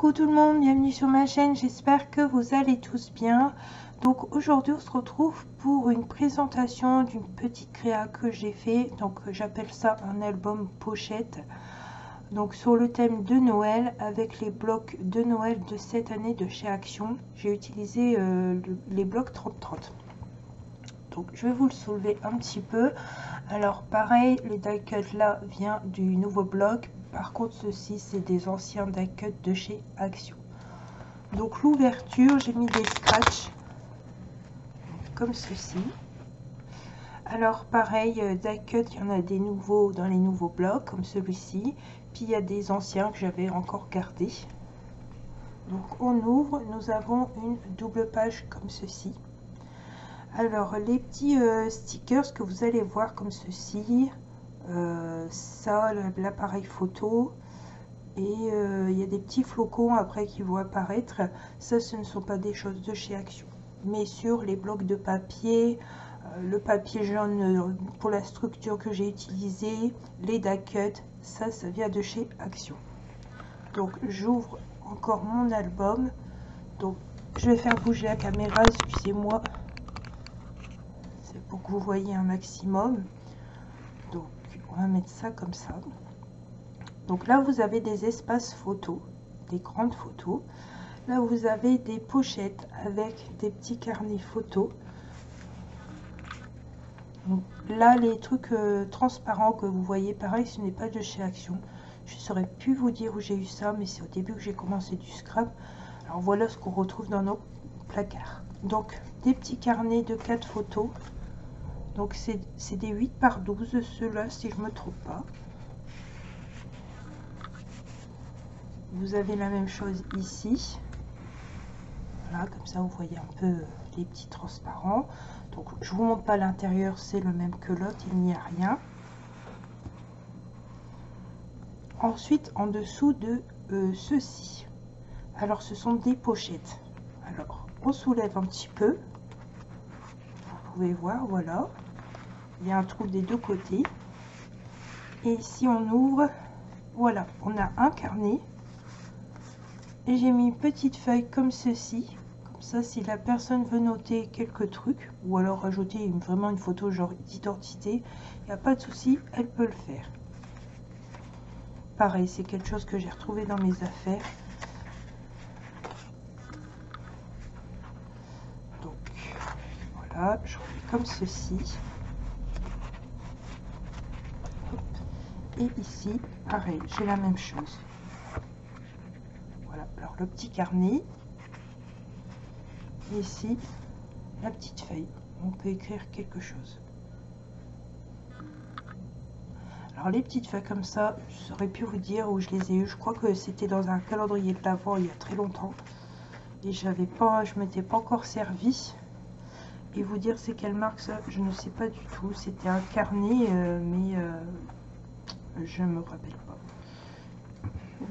Coucou tout le monde, bienvenue sur ma chaîne, j'espère que vous allez tous bien. Donc aujourd'hui on se retrouve pour une présentation d'une petite créa que j'ai fait. Donc j'appelle ça un album pochette. Donc sur le thème de Noël avec les blocs de Noël de cette année de chez Action. J'ai utilisé les blocs 30-30. Donc je vais vous le soulever un petit peu. Alors pareil, les die cuts là vient du nouveau bloc. Par contre ceci c'est des anciens die cuts de chez Action. Donc l'ouverture, j'ai mis des scratchs comme ceci. Alors pareil, die cut, il y en a des nouveaux dans les nouveaux blocs comme celui-ci. Puis il y a des anciens que j'avais encore gardés. Donc on ouvre, nous avons une double page comme ceci. Alors les petits stickers que vous allez voir comme ceci, ça, l'appareil photo. Et il y a des petits flocons après qui vont apparaître. Ça, ce ne sont pas des choses de chez Action. Mais sur les blocs de papier, le papier jaune pour la structure que j'ai utilisé, les die cuts, ça vient de chez Action. Donc j'ouvre encore mon album. Donc je vais faire bouger la caméra, excusez-moi. C'est pour que vous voyez un maximum. Donc on va mettre ça comme ça. Donc là, vous avez des espaces photos, des grandes photos. Là, vous avez des pochettes avec des petits carnets photos. Donc là, les trucs transparents que vous voyez, pareil, ce n'est pas de chez Action. Je ne saurais plus vous dire où j'ai eu ça, mais c'est au début que j'ai commencé du scrap. Alors voilà ce qu'on retrouve dans nos placards. Donc, des petits carnets de 4 photos. Donc, c'est des 8 par 12, ceux-là, si je ne me trompe pas. Vous avez la même chose ici. Voilà, comme ça vous voyez un peu les petits transparents. Donc je vous montre pas l'intérieur, c'est le même que l'autre, il n'y a rien. Ensuite, en dessous de ceci, alors ce sont des pochettes. Alors on soulève un petit peu, vous pouvez voir, voilà, il y a un trou des deux côtés. Et ici on ouvre, voilà, on a un carnet. Et j'ai mis une petite feuille comme ceci. Comme ça, si la personne veut noter quelques trucs, ou alors rajouter vraiment une photo genre d'identité, il n'y a pas de souci, elle peut le faire. Pareil, c'est quelque chose que j'ai retrouvé dans mes affaires. Donc, voilà, je remets comme ceci. Hop. Et ici, pareil, j'ai la même chose. Voilà, alors le petit carnet. Et ici, la petite feuille. On peut écrire quelque chose. Alors les petites feuilles comme ça, je saurais plus vous dire où je les ai eues. Je crois que c'était dans un calendrier de l'Avent il y a très longtemps. Et je m'étais pas encore servi. Et vous dire c'est quelle marque ça, je ne sais pas du tout. C'était un carnet, mais je me rappelle pas.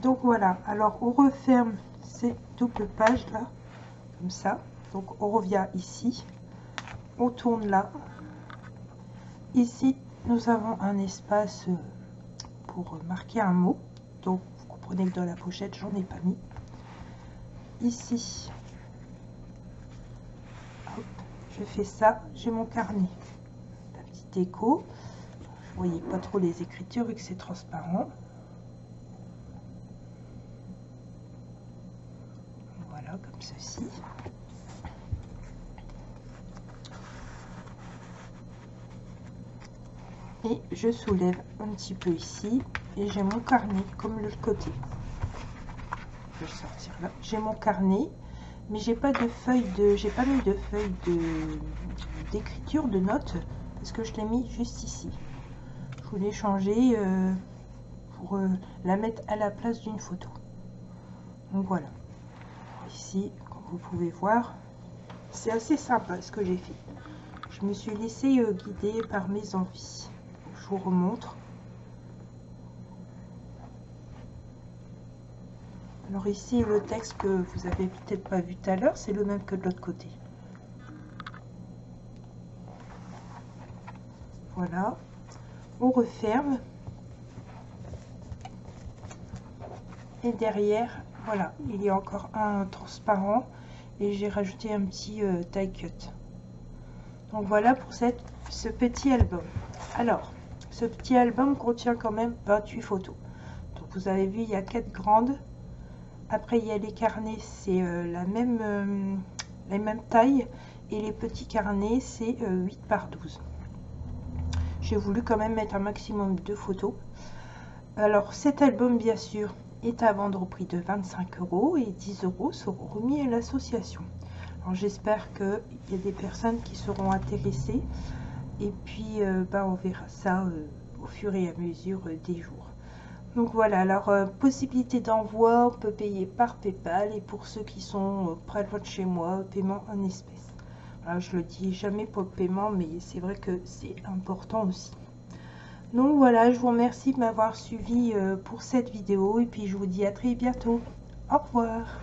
Donc voilà, alors on referme ces doubles pages là, comme ça. Donc on revient ici, on tourne là. Ici, nous avons un espace pour marquer un mot. Donc vous comprenez que dans la pochette, j'en ai pas mis. Ici, hop, je fais ça, j'ai mon carnet. La petite écho. Vous voyez pas trop les écritures vu que c'est transparent. Voilà, comme ceci. Et je soulève un petit peu ici et j'ai mon carnet comme l'autre côté. Je vais le sortir là. J'ai mon carnet, mais j'ai pas de feuille j'ai pas mis de feuille d'écriture de notes parce que je l'ai mis juste ici. Je voulais changer pour la mettre à la place d'une photo. Donc voilà. Ici, comme vous pouvez voir, c'est assez sympa ce que j'ai fait. Je me suis laissée guider par mes envies. Je vous remontre. Alors ici, le texte que vous avez peut-être pas vu tout à l'heure, c'est le même que de l'autre côté. Voilà. On referme. Et derrière, Voilà, il y a encore un transparent et j'ai rajouté un petit die cut. Donc voilà pour ce petit album. Alors, ce petit album contient quand même 28 photos. Donc vous avez vu, il y a 4 grandes. Après, il y a les carnets, c'est la même taille. Et les petits carnets, c'est 8 par 12. J'ai voulu quand même mettre un maximum de photos. Alors, cet album, bien sûr, est à vendre au prix de 25 € et 10 € seront remis à l'association. Alors, j'espère qu'il y a des personnes qui seront intéressées. Et puis, on verra ça au fur et à mesure des jours. Donc voilà, alors possibilité d'envoi, on peut payer par PayPal et pour ceux qui sont près de chez moi, paiement en espèces. Alors, je le dis jamais pour le paiement, mais c'est vrai que c'est important aussi. Donc voilà, je vous remercie de m'avoir suivi pour cette vidéo et puis je vous dis à très bientôt. Au revoir.